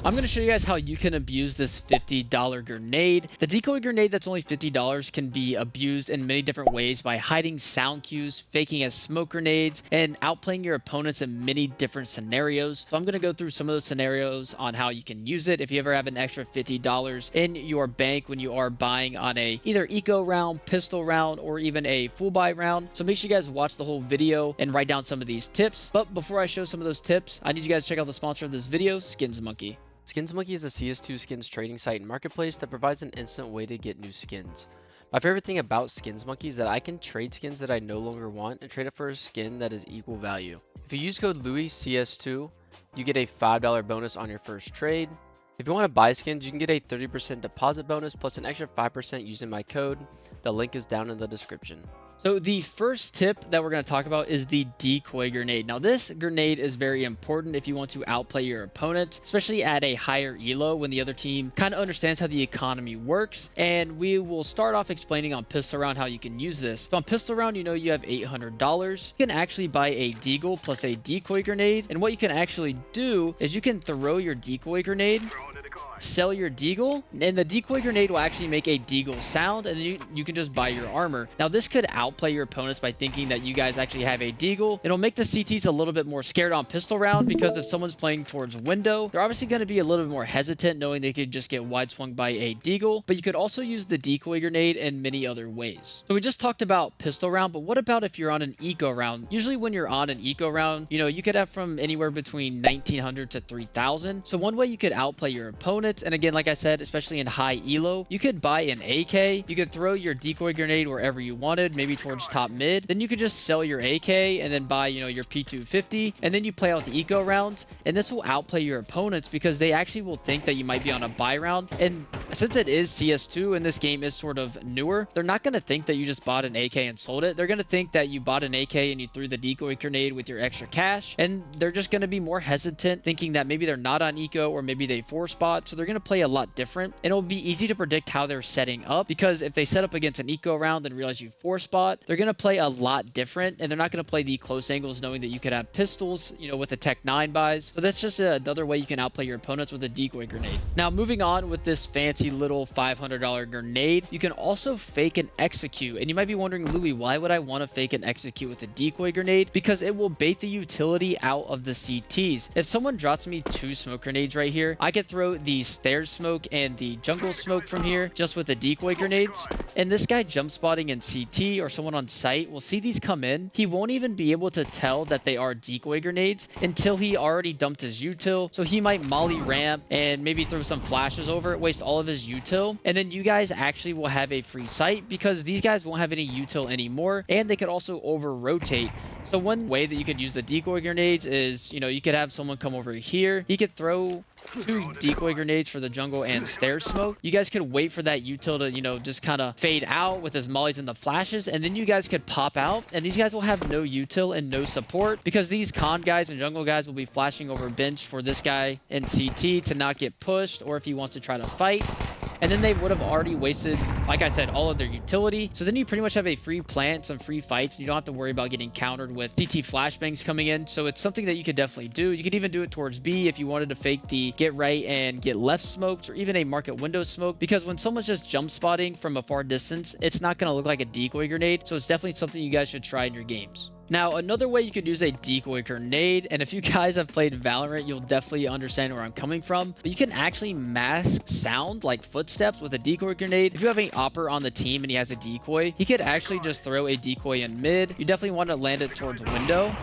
I'm going to show you guys how you can abuse this $50 grenade. The decoy grenade that's only $50 can be abused in many different ways by hiding sound cues, faking as smoke grenades, and outplaying your opponents in many different scenarios. So I'm going to go through some of those scenarios on how you can use it if you ever have an extra $50 in your bank when you are buying on a either eco round, pistol round, or even a full buy round. So make sure you guys watch the whole video and write down some of these tips. But before I show some of those tips, I need you guys to check out the sponsor of this video, Skins Monkey. Skins Monkey is a CS2 skins trading site and marketplace that provides an instant way to get new skins. My favorite thing about Skins Monkey is that I can trade skins that I no longer want and trade it for a skin that is equal value. If you use code LouisCS2, you get a $5 bonus on your first trade. If you want to buy skins, you can get a 30% deposit bonus plus an extra 5% using my code. The link is down in the description. So the first tip that we're going to talk about is the decoy grenade. Now this grenade is very important if you want to outplay your opponent, especially at a higher elo when the other team kind of understands how the economy works. And we will start off explaining on pistol round how you can use this. So on pistol round, you know you have $800. You can actually buy a deagle plus a decoy grenade. And what you can actually do is you can throw your decoy grenade, sell your deagle, and the decoy grenade will actually make a deagle sound, and then you can just buy your armor. Now this could outplay your opponents by thinking that you guys actually have a deagle. It'll make the CTs a little bit more scared on pistol round, because if someone's playing towards window, they're obviously going to be a little bit more hesitant knowing they could just get wide swung by a deagle. But you could also use the decoy grenade in many other ways. So we just talked about pistol round, but what about if you're on an eco round? Usually when you're on an eco round, you know, you could have from anywhere between 1900 to 3000. So one way you could outplay your opponent, and again, like I said, especially in high elo, you could buy an AK. You could throw your decoy grenade wherever you wanted, maybe towards top mid. Then you could just sell your AK and then buy, you know, your P250, and then you play out the eco rounds, and this will outplay your opponents because they actually will think that you might be on a buy round. And since it is CS2 and this game is sort of newer, they're not going to think that you just bought an AK and sold it. They're going to think that you bought an AK and you threw the decoy grenade with your extra cash, and they're just going to be more hesitant, thinking that maybe they're not on eco or maybe they 4-spot. So they're going to play a lot different, and it'll be easy to predict how they're setting up, because if they set up against an eco round and realize you 4-spot, they're going to play a lot different, and they're not going to play the close angles knowing that you could have pistols, you know, with the Tech 9 buys. So that's just another way you can outplay your opponents with a decoy grenade. Now moving on with this fancy little $500 grenade, you can also fake and execute. And you might be wondering, Louis, why would I want to fake and execute with a decoy grenade? Because it will bait the utility out of the CTs. If someone drops me 2 smoke grenades right here, I could throw the stairs smoke and the jungle smoke from here just with the decoy grenades, and this guy jump spotting in CT or someone on site will see these come in. He won't even be able to tell that they are decoy grenades until he already dumped his util. So he might molly ramp and maybe throw some flashes over it, waste all of his util, and then you guys actually will have a free sight because these guys won't have any util anymore, and they could also over rotate. So one way that you could use the decoy grenades is, you know, you could have someone come over here. He could throw 2 decoy grenades for the jungle and stairs smoke. You guys could wait for that util to, you know, just kind of fade out with his mollies and the flashes, and then you guys could pop out, and these guys will have no util and no support because these con guys and jungle guys will be flashing over bench for this guy in CT to not get pushed, or if he wants to try to fight. And then they would have already wasted, like I said, all of their utility. So then you pretty much have a free plant, some free fights, and you don't have to worry about getting countered with CT flashbangs coming in. So it's something that you could definitely do. You could even do it towards B if you wanted to fake the get right and get left smokes, or even a market window smoke, because when someone's just jump spotting from a far distance, it's not going to look like a decoy grenade. So it's definitely something you guys should try in your games. Now, another way you could use a decoy grenade, and if you guys have played Valorant, you'll definitely understand where I'm coming from, but you can actually mask sound like footsteps with a decoy grenade. If you have an opper on the team and he has a decoy, he could actually just throw a decoy in mid. You definitely want to land it towards window,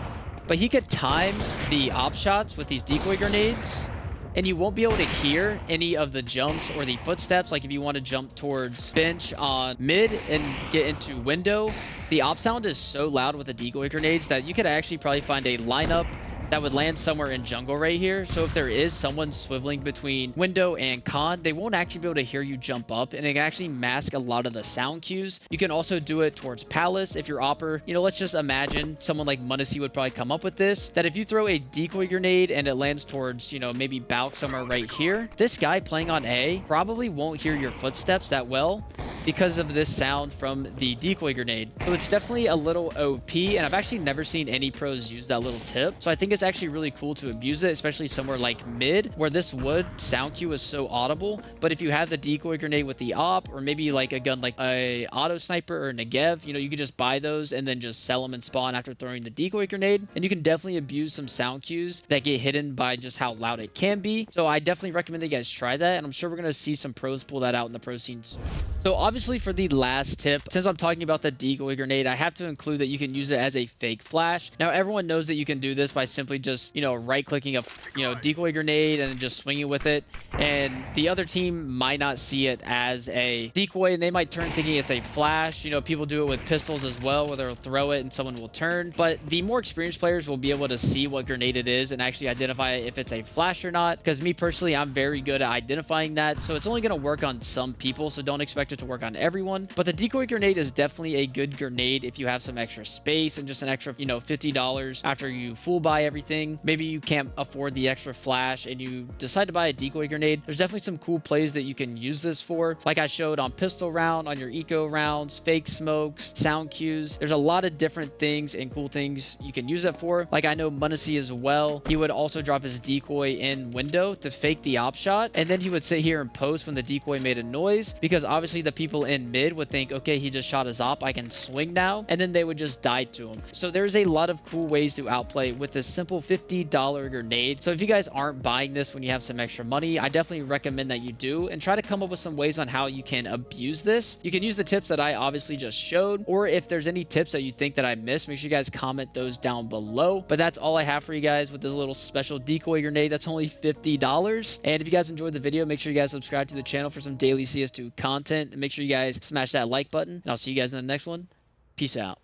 but he could time the op shots with these decoy grenades, and you won't be able to hear any of the jumps or the footsteps. Like if you want to jump towards bench on mid and get into window, the op sound is so loud with the decoy grenades that you could actually probably find a lineup that would land somewhere in jungle right here. So if there is someone swiveling between window and con, they won't actually be able to hear you jump up, and it can actually mask a lot of the sound cues. You can also do it towards palace if you're opper. You know, let's just imagine someone like Munacy would probably come up with this, that if you throw a decoy grenade and it lands towards, you know, maybe Balk somewhere right here, this guy playing on A probably won't hear your footsteps that well. because of this sound from the decoy grenade. So it's definitely a little OP, and I've actually never seen any pros use that little tip. So I think it's actually really cool to abuse it, especially somewhere like mid, where this wood sound cue is so audible. But if you have the decoy grenade with the op, or maybe like a gun like a auto sniper or Negev, you know, you could just buy those and then just sell them and spawn after throwing the decoy grenade. And you can definitely abuse some sound cues that get hidden by just how loud it can be. So I definitely recommend that you guys try that, and I'm sure we're going to see some pros pull that out in the pro scene soon. So obviously for the last tip, since I'm talking about the decoy grenade, I have to include that you can use it as a fake flash. Now everyone knows that you can do this by simply just, you know, right clicking a, decoy grenade and just swinging with it. And the other team might not see it as a decoy, and they might turn thinking it's a flash. You know, people do it with pistols as well, where they'll throw it and someone will turn. But the more experienced players will be able to see what grenade it is and actually identify if it's a flash or not. Because me personally, I'm very good at identifying that. So it's only going to work on some people, so don't expect it to work on everyone. But the decoy grenade is definitely a good grenade if you have some extra space and just an extra, $50 after you full buy everything. Maybe you can't afford the extra flash and you decide to buy a decoy grenade. There's definitely some cool plays that you can use this for, like I showed on pistol round, on your eco rounds, fake smokes, sound cues. There's a lot of different things and cool things you can use it for. Like I know Munacy as well, he would also drop his decoy in window to fake the op shot, and then he would sit here and post when the decoy made a noise, because obviously the people in mid would think, okay, he just shot his op, I can swing now, and then they would just die to him. So there's a lot of cool ways to outplay with this simple $50 grenade. So if you guys aren't buying this when you have some extra money, I definitely recommend that you do, and try to come up with some ways on how you can abuse this. You can use the tips that I obviously just showed, or if there's any tips that you think that I missed, make sure you guys comment those down below. But that's all I have for you guys with this little special decoy grenade. That's only $50. And if you guys enjoyed the video, make sure you guys subscribe to the channel for some daily CS2 content, and make sure you guys smash that like button, and I'll see you guys in the next one. Peace out.